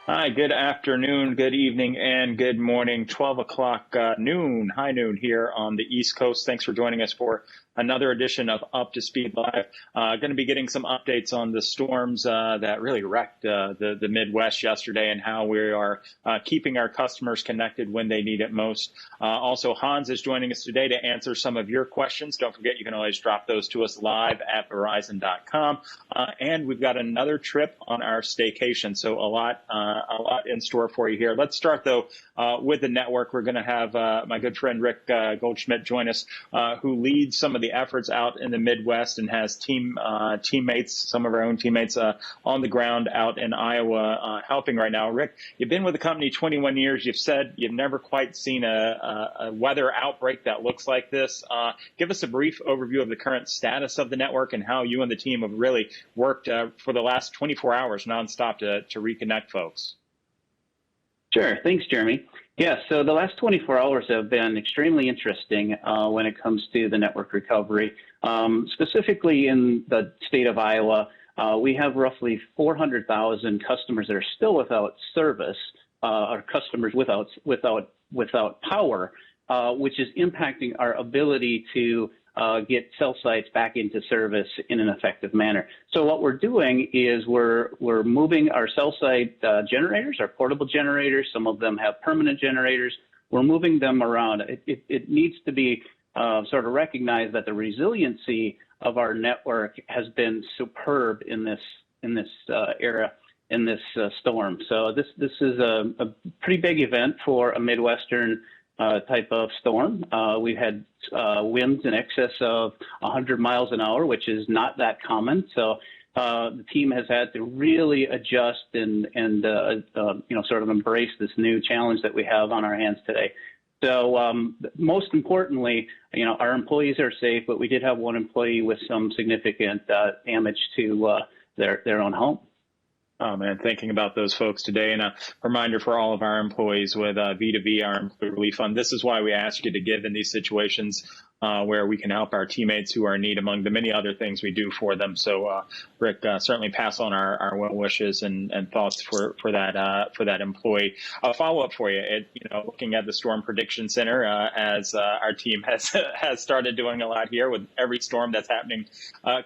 Hi, good afternoon, good evening, and good morning. 12 o'clock noon, high noon here on the East Coast. Thanks for joining us for another edition of Up to Speed Live. Going to be getting some updates on the storms that really wrecked the Midwest yesterday and how we are keeping our customers connected when they need it most. Also, Hans is joining us today to answer some of your questions. Don't forget, you can always drop those to us live at Verizon.com. And we've got another trip on our staycation, so a lot in store for you here. Let's start, though, with the network. We're going to have my good friend Rick Goldschmidt join us, who leads some of the efforts out in the Midwest and has teammates, some of our own teammates on the ground out in Iowa helping right now. Rick, you've been with the company 21 years. You've said you've never quite seen a weather outbreak that looks like this. Give us a brief overview of the current status of the network and how you and the team have really worked for the last 24 hours nonstop to reconnect folks. Sure. Thanks, Jeremy. Yeah, so the last 24 hours have been extremely interesting when it comes to the network recovery. Specifically in the state of Iowa, we have roughly 400,000 customers that are still without service, or customers without power, which is impacting our ability to get cell sites back into service in an effective manner. So what we're doing is we're moving our cell site generators, our portable generators. Some of them have permanent generators. We're moving them around. It needs to be sort of recognized that the resiliency of our network has been superb in this era, in this storm. So this is a pretty big event for a Midwestern type of storm. We've had winds in excess of 100 miles an hour, which is not that common. So the team has had to really adjust and sort of embrace this new challenge that we have on our hands today. So most importantly, our employees are safe, but we did have one employee with some significant damage to their own home. Oh, man, thinking about those folks today. And a reminder for all of our employees with V2V, our Employee Relief Fund. This is why we ask you to give in these situations where we can help our teammates who are in need, among the many other things we do for them. So, Rick, certainly pass on our well wishes and thoughts for that employee. A follow-up for you, looking at the Storm Prediction Center, as our team has started doing a lot here with every storm that's happening.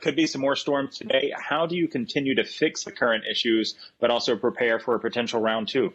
Could be some more storms today. How do you continue to fix the current issues, but also prepare for a potential round two?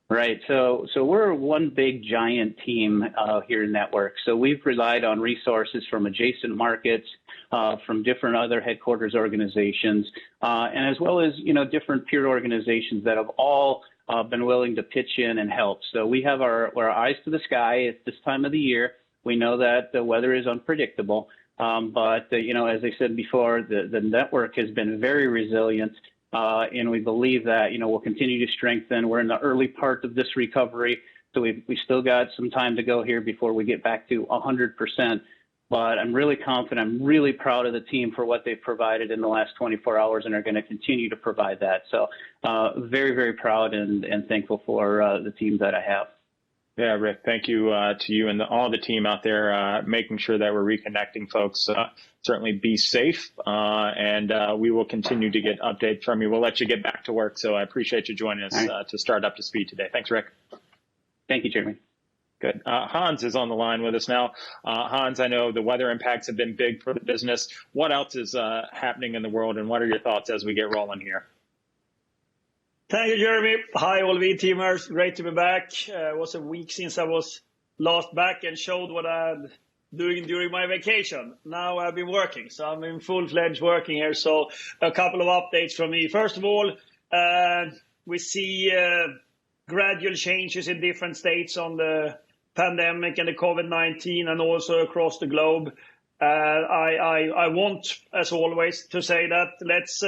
Right. So we're one big giant team here in Network. So we've relied on resources from adjacent markets, from different other headquarters organizations, and as well as, different peer organizations that have all been willing to pitch in and help. So we have our eyes to the sky at this time of the year. We know that the weather is unpredictable. But as I said before, the network has been very resilient. And we believe that, we'll continue to strengthen. We're in the early part of this recovery, so we still got some time to go here before we get back to 100%. But I'm really confident. I'm really proud of the team for what they've provided in the last 24 hours and are going to continue to provide that. So very, very proud and thankful for the team that I have. Yeah, Rick, thank you to you and all the team out there making sure that we're reconnecting folks. Certainly be safe, and we will continue to get updates from you. We'll let you get back to work, so I appreciate you joining us to start Up to Speed today. Thanks, Rick. Thank you, Jeremy. Good. Hans is on the line with us now. Hans, I know the weather impacts have been big for the business. What else is happening in the world, and what are your thoughts as we get rolling here? Thank you, Jeremy. Hi, all V teamers. Great to be back. It was a week since I was last back and showed what I'm doing during my vacation. Now I've been working, so I'm in full-fledged working here. So a couple of updates from me. First of all, we see gradual changes in different states on the pandemic and the COVID-19 and also across the globe. I want, as always, to say that let's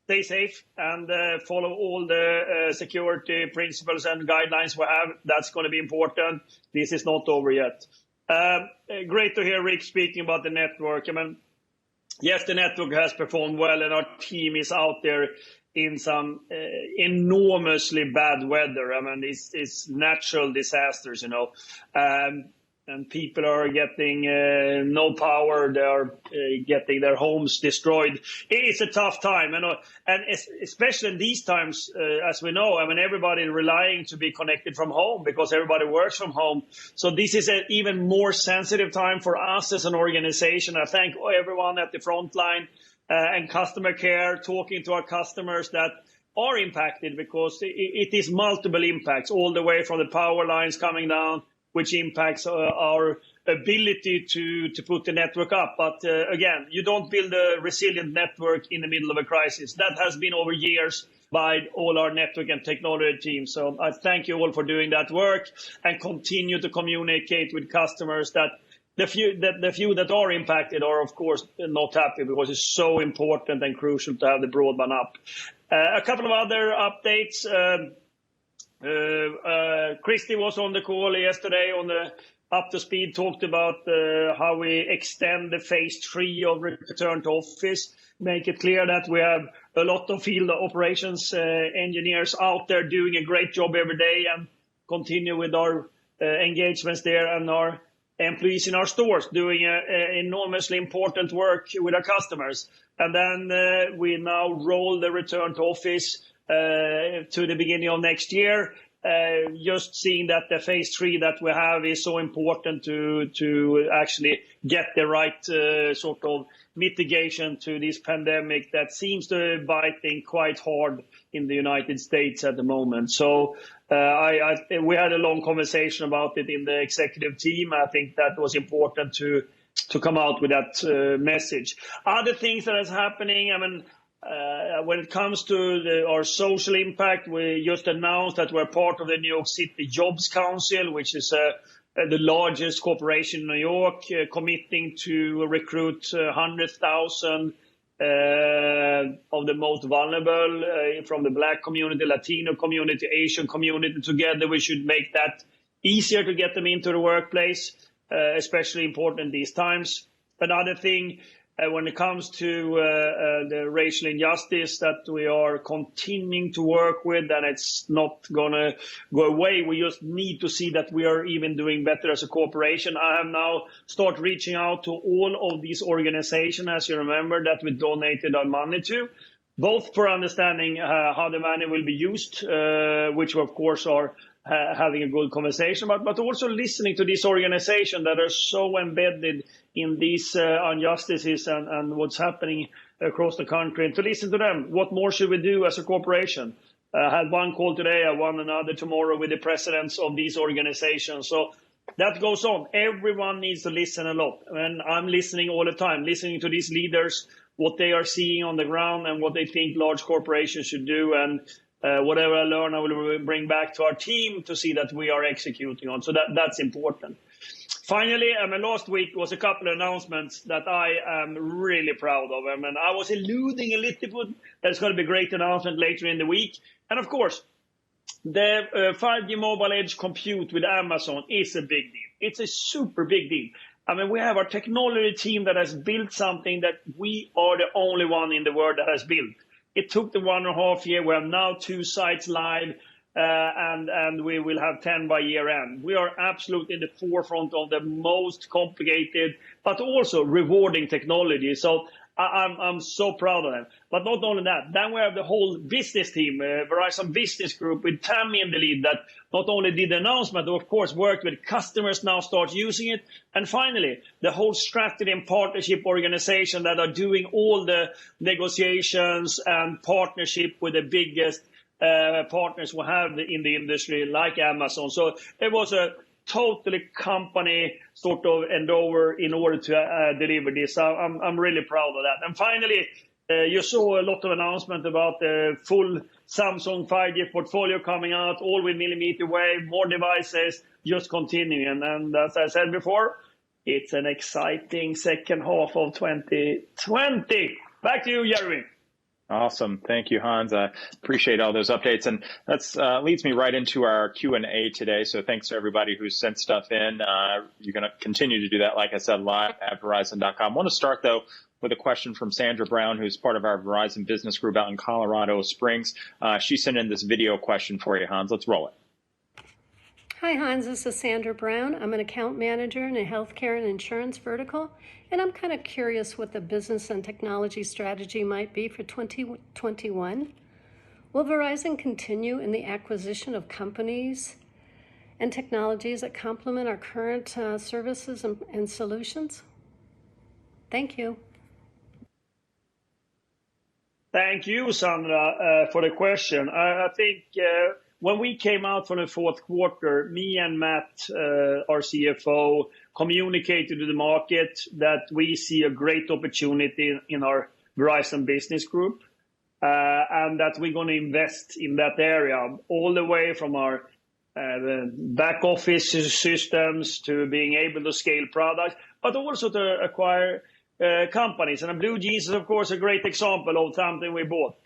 stay safe and follow all the security principles and guidelines we have. That's going to be important. This is not over yet. Great to hear Rick speaking about the network. I mean, yes, the network has performed well, and our team is out there in some enormously bad weather. I mean, it's natural disasters, and people are getting no power. They are getting their homes destroyed. It's a tough time, and especially in these times, as we know. I mean, everybody is relying to be connected from home because everybody works from home. So this is an even more sensitive time for us as an organization. I thank everyone at the front line and customer care, talking to our customers that are impacted, because it is multiple impacts all the way from the power lines coming down, which impacts our ability to put the network up. But again, you don't build a resilient network in the middle of a crisis. That has been over years by all our network and technology teams. So I thank you all for doing that work, and continue to communicate with customers that the few that are impacted are, of course, not happy, because it's so important and crucial to have the broadband up. A couple of other updates. Christy was on the call yesterday on the Up to Speed, talked about how we extend the phase 3 of return to office, make it clear that we have a lot of field operations engineers out there doing a great job every day, and continue with our engagements there, and our employees in our stores doing enormously important work with our customers. And then we now roll the return to office to the beginning of next year. Just seeing that the phase 3 that we have is so important to actually get the right sort of mitigation to this pandemic that seems to be biting quite hard in the United States at the moment. So we had a long conversation about it in the executive team. I think that was important to come out with that message. Other things that is happening, I mean, when it comes to our social impact, we just announced that we're part of the New York City Jobs Council, which is the largest corporation in New York, committing to recruit 100,000 of the most vulnerable from the Black community, Latino community, Asian community. Together, we should make that easier to get them into the workplace, especially important in these times. Another thing, when it comes to the racial injustice that we are continuing to work with, and it's not going to go away. We just need to see that we are even doing better as a corporation. I have now started reaching out to all of these organizations, as you remember, that we donated our money to, both for understanding how the money will be used, which we, of course, are having a good conversation about, but also listening to these organizations that are so embedded in these injustices and what's happening across the country, and to listen to them. What more should we do as a corporation? I had one call today, I want another tomorrow with the presidents of these organizations. So that goes on. Everyone needs to listen a lot. And I'm listening all the time, listening to these leaders, what they are seeing on the ground and what they think large corporations should do. And whatever I learn, I will bring back to our team to see that we are executing on. So that's important. Finally, last week was a couple of announcements that I am really proud of. I was alluding a little bit. There's going to be a great announcement later in the week. And of course, the 5G mobile edge compute with Amazon is a big deal. It's a super big deal. We have our technology team that has built something that we are the only one in the world that has built. It took them 1.5 years. We have now 2 sites live, and we will have 10 by year end. We are absolutely in the forefront of the most complicated, but also rewarding technology. So I'm so proud of them. But not only that, then we have the whole business team, Verizon Business Group, with Tammy in the lead, that not only did the announcement, but of course worked with customers, now start using it. And finally, the whole strategy and partnership organization that are doing all the negotiations and partnership with the biggest partners we have in the industry, like Amazon. So it was a totally company sort of endeavor in order to deliver this. I'm really proud of that. And finally, you saw a lot of announcement about the full Samsung 5G portfolio coming out, all with millimeter wave, more devices, just continuing. And as I said before, it's an exciting second half of 2020. Back to you, Jeremy. Awesome. Thank you, Hans. I appreciate all those updates. And that's leads me right into our Q&A today. So thanks to everybody who sent stuff in. You're going to continue to do that, like I said, live at Verizon.com. I want to start, though, with a question from Sandra Brown, who's part of our Verizon Business Group out in Colorado Springs. She sent in this video question for you, Hans. Let's roll it. Hi Hans, this is Sandra Brown. I'm an account manager in a healthcare and insurance vertical, and I'm kind of curious what the business and technology strategy might be for 2021. Will Verizon continue in the acquisition of companies and technologies that complement our current services and solutions? Thank you. Thank you, Sandra, for the question. I think when we came out from the fourth quarter, me and Matt, our CFO, communicated to the market that we see a great opportunity in our Verizon Business Group, and that we're going to invest in that area all the way from our back office systems to being able to scale products, but also to acquire companies. And BlueJeans is, of course, a great example of something we bought.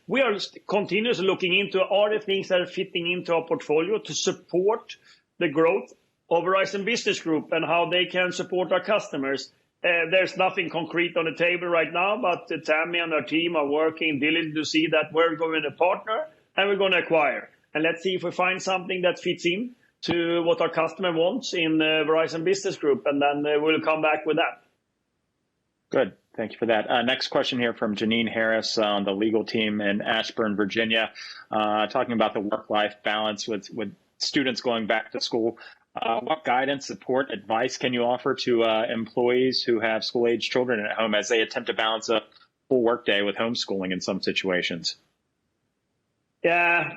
We are continuously looking into are the things that are fitting into our portfolio to support the growth of Verizon Business Group and how they can support our customers. There's nothing concrete on the table right now, but Tammy and our team are working diligently to see that we're going to partner and we're going to acquire. And let's see if we find something that fits in to what our customer wants in Verizon Business Group, and then we'll come back with that. Good. Thank you for that. Next question here from Janine Harris on the legal team in Ashburn, Virginia, talking about the work-life balance with students going back to school. What guidance, support, advice can you offer to employees who have school-age children at home as they attempt to balance a full workday with homeschooling in some situations? Yeah,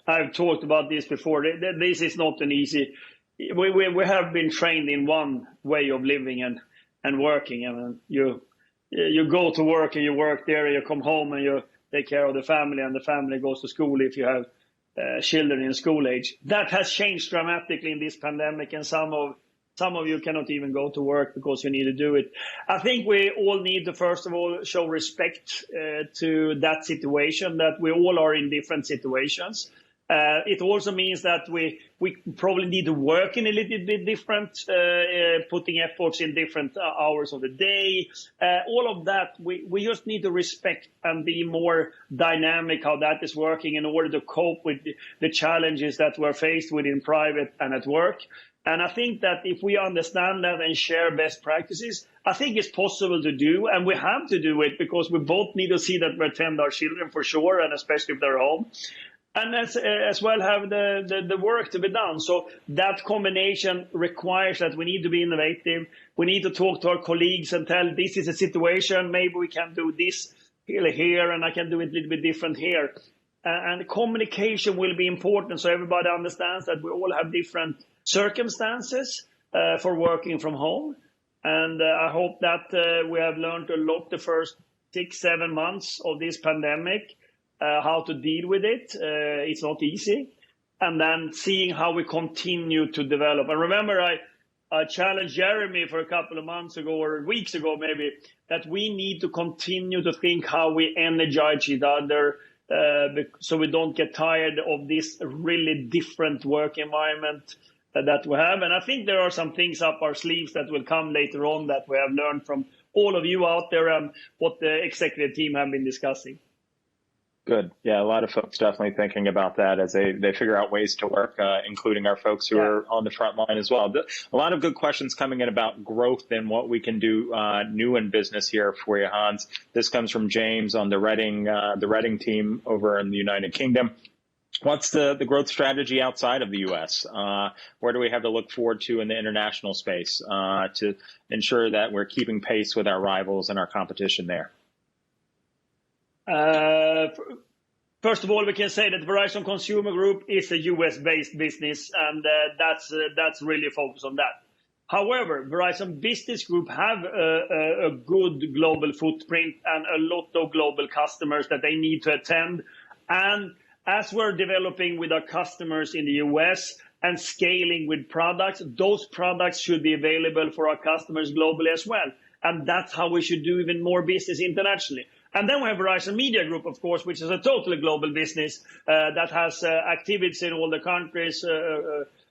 I've talked about this before. This is not an easy. We have been trained in one way of living and working, and you go to work and you work there, you come home and you take care of the family, and the family goes to school if you have children in school age. That has changed dramatically in this pandemic, and some of you cannot even go to work because you need to do it. I think we all need to, first of all, show respect to that situation, that we all are in different situations. It also means that we probably need to work in a little bit different, putting efforts in different hours of the day. All of that, we just need to respect and be more dynamic how that is working in order to cope with the challenges that we're faced with in private and at work. And I think that if we understand that and share best practices, I think it's possible to do, and we have to do it because we both need to see that we attend our children for sure, and especially if they're home. And as well have the work to be done. So that combination requires that we need to be innovative. We need to talk to our colleagues and tell this is a situation, maybe we can do this here and I can do it a little bit different here. And communication will be important so everybody understands that we all have different circumstances for working from home. And I hope that we have learned a lot the first 6-7 months of this pandemic. How to deal with it. It's not easy. And then seeing how we continue to develop. And remember, I challenged Jeremy for a couple of months ago or weeks ago maybe that we need to continue to think how we energize each other so we don't get tired of this really different work environment that we have. And I think there are some things up our sleeves that will come later on that we have learned from all of you out there and what the executive team have been discussing. Good. Yeah, a lot of folks definitely thinking about that as they figure out ways to work, including our folks who are on the front line as well. A lot of good questions coming in about growth and what we can do new in business here for you, Hans. This comes from James on the Reading team over in the United Kingdom. What's the growth strategy outside of the U.S.? Where do we have to look forward to in the international space to ensure that we're keeping pace with our rivals and our competition there? First of all, we can say that Verizon Consumer Group is a US-based business, and that's really a focus on that. However, Verizon Business Group have a good global footprint and a lot of global customers that they need to attend. And as we're developing with our customers in the US and scaling with products, those products should be available for our customers globally as well. And that's how we should do even more business internationally. And then we have Verizon Media Group, of course, which is a totally global business that has activities in all the countries,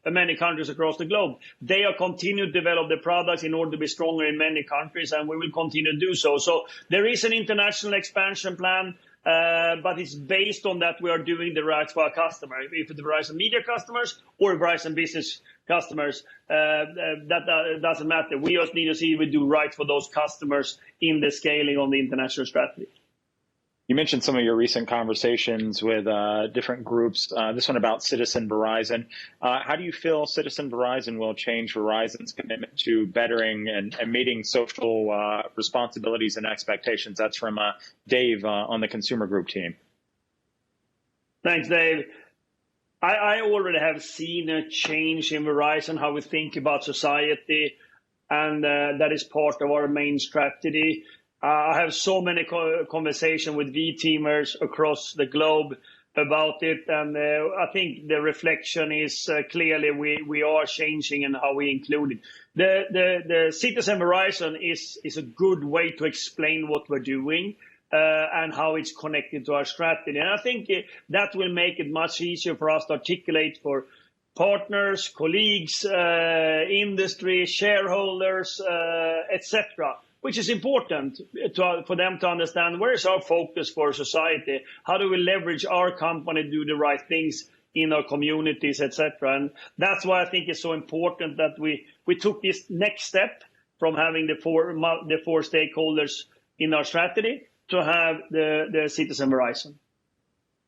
many countries across the globe. They are continuing to develop the products in order to be stronger in many countries, and we will continue to do so. So there is an international expansion plan. but it's based on that we are doing the right for our customer. If it's Verizon Media customers or Verizon Business customers, that doesn't matter. We just need to see if we do right for those customers in the scaling on the international strategy. You mentioned some of your recent conversations with different groups. This one about Citizen Verizon. How do you feel Citizen Verizon will change Verizon's commitment to bettering and meeting social responsibilities and expectations? That's from Dave on the consumer group team. Thanks, Dave. I already have seen a change in Verizon, how we think about society, and that is part of our main strategy. I have so many conversations with V-teamers across the globe about it, and I think the reflection is clearly we are changing in how we include it. The Citizen Verizon is a good way to explain what we're doing and how it's connected to our strategy. And I think that will make it much easier for us to articulate for partners, colleagues, industry, shareholders, etc., which is important for them to understand where is our focus for society, how do we leverage our company to do the right things in our communities, etc. And that's why I think it's so important that we took this next step from having the four stakeholders in our strategy to have the Citizen Verizon.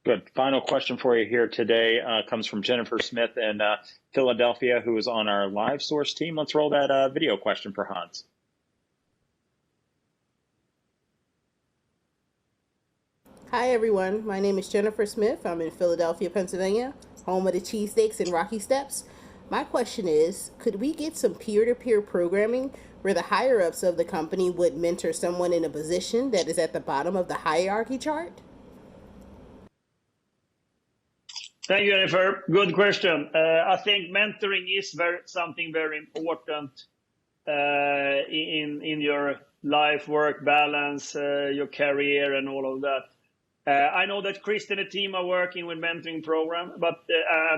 Good. Final question for you here today comes from Jennifer Smith in Philadelphia, who is on our live source team. Let's roll that video question for Hans. Hi everyone, my name is Jennifer Smith. I'm in Philadelphia, Pennsylvania, home of the cheesesteaks and Rocky Steps. My question is, could we get some peer-to-peer programming where the higher-ups of the company would mentor someone in a position that is at the bottom of the hierarchy chart? Thank you, Jennifer. Good question. I think mentoring is something very important in your life-work balance, your career, and all of that. I know that Chris and the team are working with mentoring program, but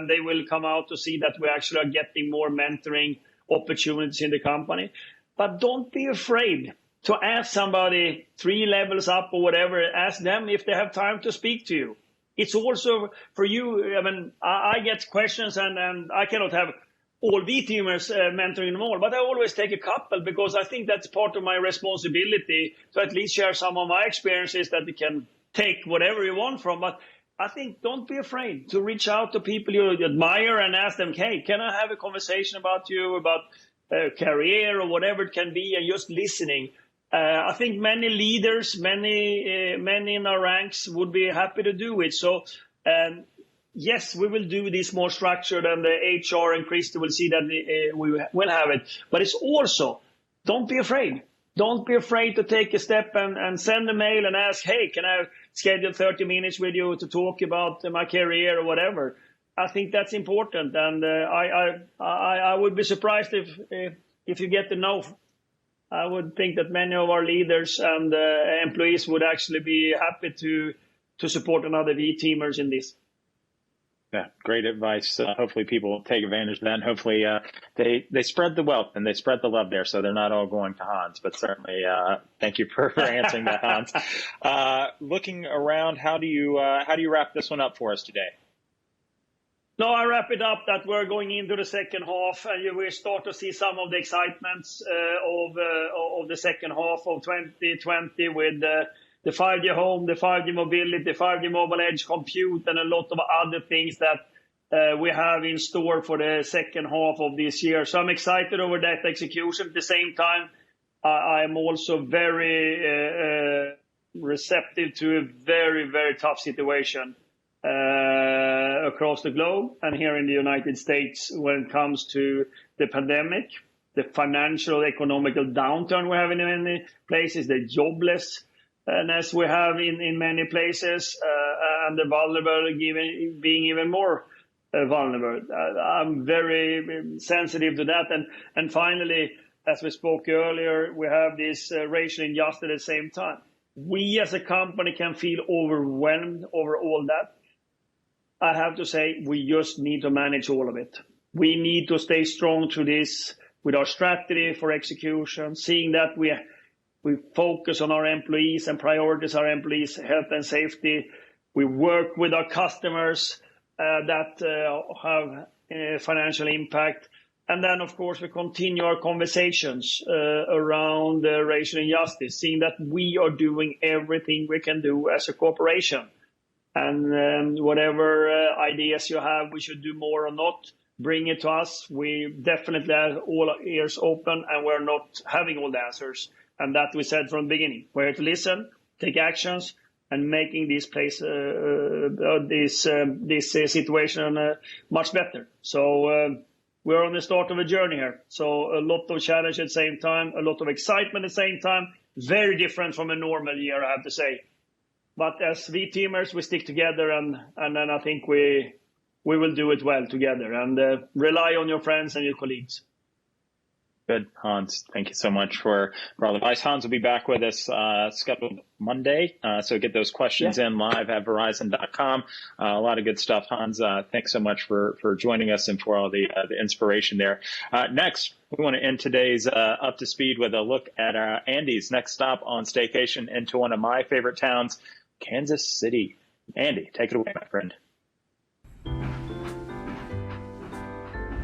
they will come out to see that we actually are getting more mentoring opportunities in the company. But don't be afraid to ask somebody 3 levels up or whatever. Ask them if they have time to speak to you. It's also for you. I mean, I get questions, and I cannot have all V-teamers mentoring them all, but I always take a couple because I think that's part of my responsibility to at least share some of my experiences that we can take whatever you want from. But I think don't be afraid to reach out to people you admire and ask them, hey, can I have a conversation about you, about career or whatever it can be, and just listening. I think many leaders, many in our ranks would be happy to do it. So yes, we will do this more structured, and the HR and Christy will see that we will have it. But it's also, don't be afraid. Don't be afraid to take a step and send a mail and ask, hey, can I schedule 30 minutes with you to talk about my career or whatever? I think that's important. And I would be surprised if you get the no. I would think that many of our leaders and employees would actually be happy to support another V-teamers in this. Yeah, great advice. Hopefully people will take advantage of that. And hopefully they spread the wealth and they spread the love there, so they're not all going to Hans. But certainly, thank you for answering that, Hans. Looking around, how do you wrap this one up for us today? No, I wrap it up that we're going into the second half, and you will start to see some of the excitements of the second half of 2020 with the 5G home, the 5G mobility, the 5G mobile edge compute, and a lot of other things that we have in store for the second half of this year. So I'm excited over that execution. At the same time, I'm also very receptive to a very, very tough situation across the globe and here in the United States when it comes to the pandemic, the financial, economical downturn we have in many places, the jobless. And as we have in many places, and the vulnerable being even more vulnerable. I'm very sensitive to that. And finally, as we spoke earlier, we have this racial injustice at the same time. We as a company can feel overwhelmed over all that. I have to say, we just need to manage all of it. We need to stay strong through this with our strategy for execution, seeing that we We focus on our employees and prioritize our employees' health and safety. We work with our customers that have financial impact. And then, of course, we continue our conversations around racial injustice, seeing that we are doing everything we can do as a corporation. And whatever ideas you have, we should do more or not, bring it to us. We definitely have all our ears open, and we're not having all the answers. And that we said from the beginning. We're here to listen, take actions, and making this situation much better. So we're on the start of a journey here. So a lot of challenge at the same time, a lot of excitement at the same time. Very different from a normal year, I have to say. But as V-teamers, we stick together, and then I think we will do it well together. And rely on your friends and your colleagues. Good, Hans. Thank you so much for all the advice. Hans will be back with us scheduled Monday. So get those questions in live at Verizon.com. A lot of good stuff, Hans. Thanks so much for joining us and for all the inspiration there. Next, we want to end today's Up to Speed with a look at Andy's next stop on staycation into one of my favorite towns, Kansas City. Andy, take it away, my friend.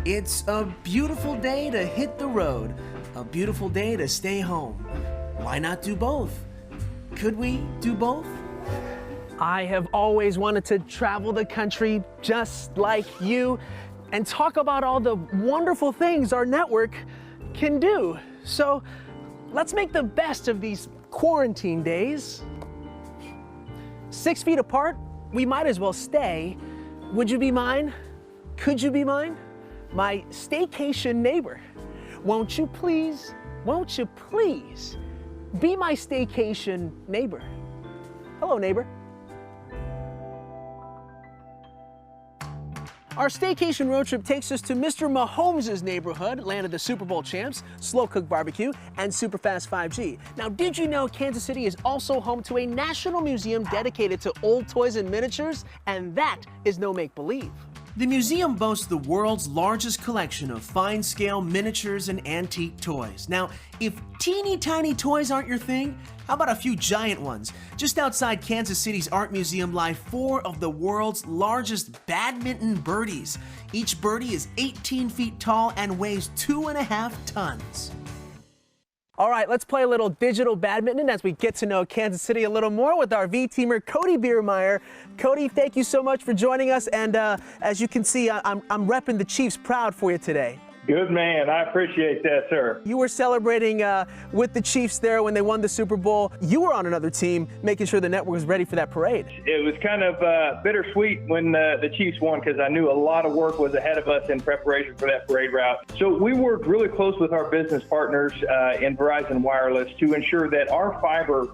It's a beautiful day to hit the road, a beautiful day to stay home. Why not do both? Could we do both? I have always wanted to travel the country just like you and talk about all the wonderful things our network can do. So let's make the best of these quarantine days. 6 feet apart, we might as well stay. Would you be mine? Could you be mine? My staycation neighbor. Won't you please be my staycation neighbor? Hello, neighbor. Our staycation road trip takes us to Mr. Mahomes' neighborhood, land of the Super Bowl champs, Slow Cook Barbecue, and Superfast 5G. Now, did you know Kansas City is also home to a national museum dedicated to old toys and miniatures? And that is no make-believe. The museum boasts the world's largest collection of fine-scale miniatures and antique toys. Now, if teeny tiny toys aren't your thing, how about a few giant ones? Just outside Kansas City's Art Museum lie 4 of the world's largest badminton birdies. Each birdie is 18 feet tall and weighs 2.5 tons. All right, let's play a little digital badminton as we get to know Kansas City a little more with our V-teamer, Cody Biermeyer. Cody, thank you so much for joining us. And as you can see, I'm repping the Chiefs proud for you today. Good man. I appreciate that, sir. You were celebrating with the Chiefs there when they won the Super Bowl. You were on another team, making sure the network was ready for that parade. It was kind of bittersweet when the Chiefs won because I knew a lot of work was ahead of us in preparation for that parade route. So we worked really close with our business partners in Verizon Wireless to ensure that our fiber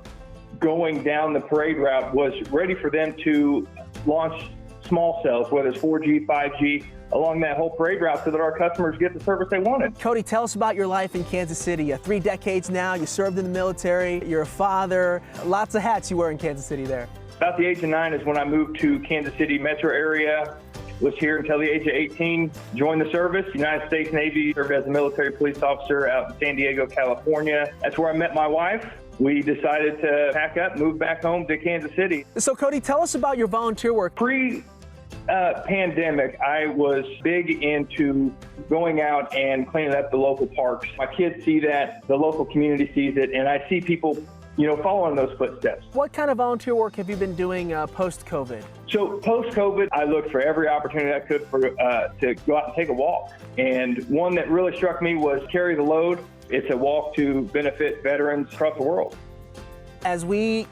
going down the parade route was ready for them to launch small cells, whether it's 4G, 5G, along that whole parade route so that our customers get the service they wanted. Cody, tell us about your life in Kansas City. 3 decades now, you served in the military, you're a father, lots of hats you wear in Kansas City there. About the age of 9 is when I moved to Kansas City metro area. Was here until the age of 18, joined the service, United States Navy, served as a military police officer out in San Diego, California. That's where I met my wife. We decided to pack up, move back home to Kansas City. So Cody, tell us about your volunteer work. Pre-pandemic, I was big into going out and cleaning up the local parks. My kids see that, the local community sees it, and I see people, following those footsteps. What kind of volunteer work have you been doing post-COVID? So post-COVID, I looked for every opportunity I could to go out and take a walk. And one that really struck me was Carry the Load. It's a walk to benefit veterans across the world. As we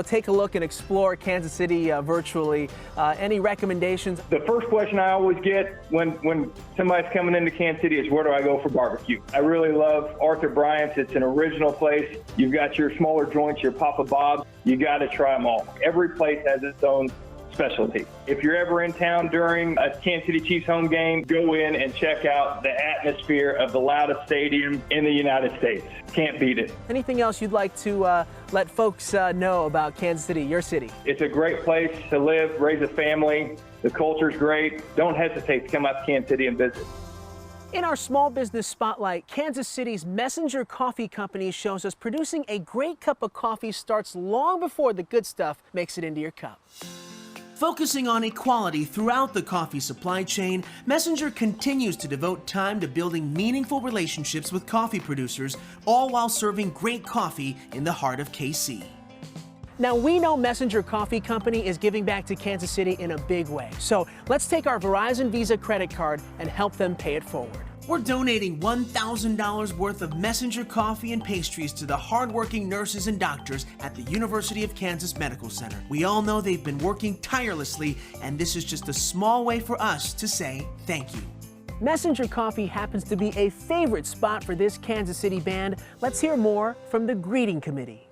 take a look and explore Kansas City virtually, any recommendations? The first question I always get when somebody's coming into Kansas City is, where do I go for barbecue? I really love Arthur Bryant's. It's an original place. You've got your smaller joints, your Papa Bob's. You got to try them all. Every place has its own specialty. If you're ever in town during a Kansas City Chiefs home game, go in and check out the atmosphere of the loudest stadium in the United States. Can't beat it. Anything else you'd like to let folks know about Kansas City, your city? It's a great place to live, raise a family. The culture's great. Don't hesitate to come out to Kansas City and visit. In our small business spotlight, Kansas City's Messenger Coffee Company shows us producing a great cup of coffee starts long before the good stuff makes it into your cup. Focusing on equality throughout the coffee supply chain, Messenger continues to devote time to building meaningful relationships with coffee producers, all while serving great coffee in the heart of KC. Now, we know Messenger Coffee Company is giving back to Kansas City in a big way, so let's take our Verizon Visa credit card and help them pay it forward. We're donating $1,000 worth of Messenger coffee and pastries to the hardworking nurses and doctors at the University of Kansas Medical Center. We all know they've been working tirelessly, and this is just a small way for us to say thank you. Messenger Coffee happens to be a favorite spot for this Kansas City band. Let's hear more from the greeting committee.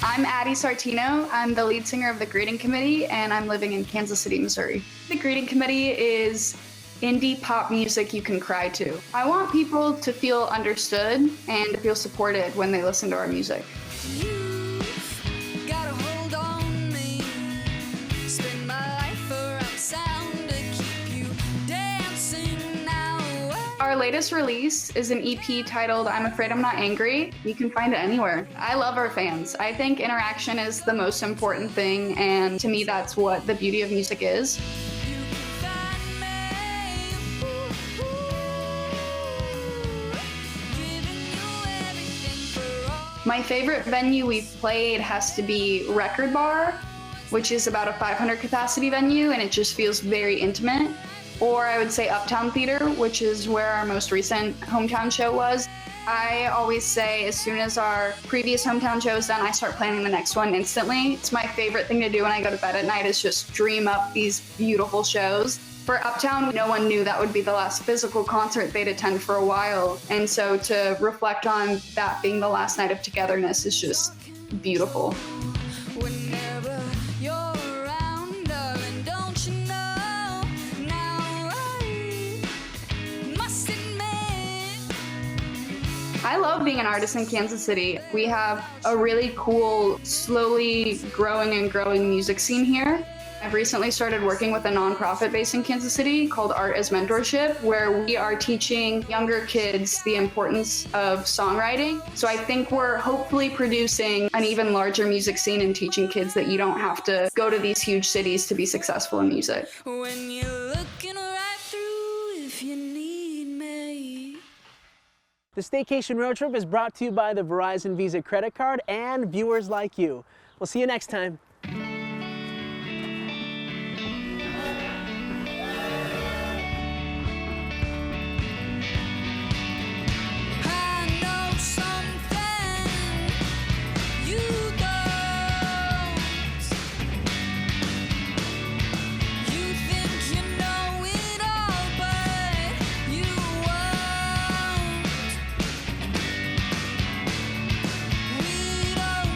I'm Addie Sartino. I'm the lead singer of the Greeting Committee, and I'm living in Kansas City, Missouri. The Greeting Committee is indie pop music you can cry to. I want people to feel understood and to feel supported when they listen to our music. Our latest release is an EP titled I'm Afraid I'm Not Angry. You can find it anywhere. I love our fans. I think interaction is the most important thing, and to me that's what the beauty of music is. My favorite venue we've played has to be Record Bar, which is about a 500 capacity venue, and it just feels very intimate. Or I would say Uptown Theater, which is where our most recent hometown show was. I always say as soon as our previous hometown show is done, I start planning the next one instantly. It's my favorite thing to do when I go to bed at night is just dream up these beautiful shows. For Uptown, no one knew that would be the last physical concert they'd attend for a while. And so to reflect on that being the last night of togetherness is just beautiful. I love being an artist in Kansas City. We have a really cool, slowly growing music scene here. I've recently started working with a nonprofit based in Kansas City called Art as Mentorship, where we are teaching younger kids the importance of songwriting. So I think we're hopefully producing an even larger music scene and teaching kids that you don't have to go to these huge cities to be successful in music. When you're looking right through, if you need me. The Staycation Road Trip is brought to you by the Verizon Visa credit card and viewers like you. We'll see you next time.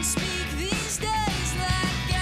Speak these days like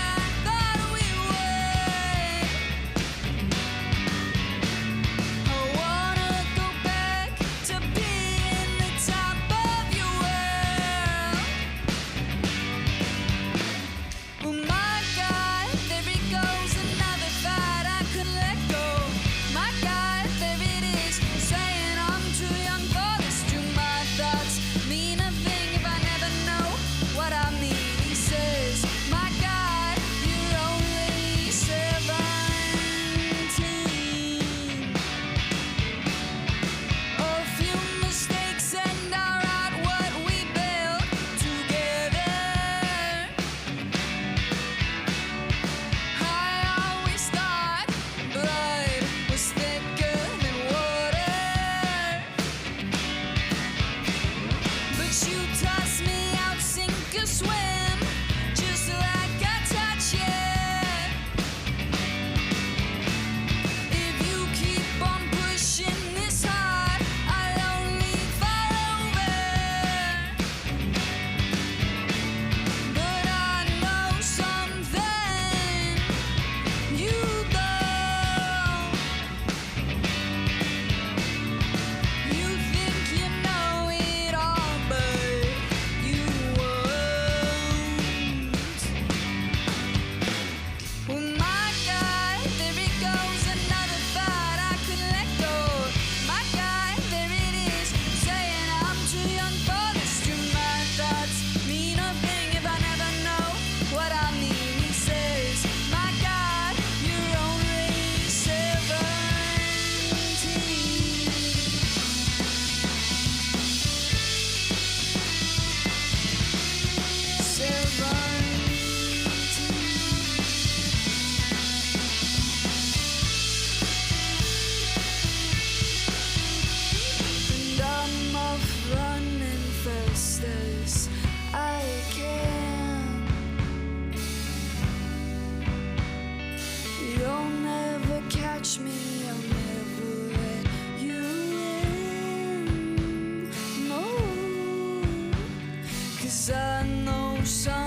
song.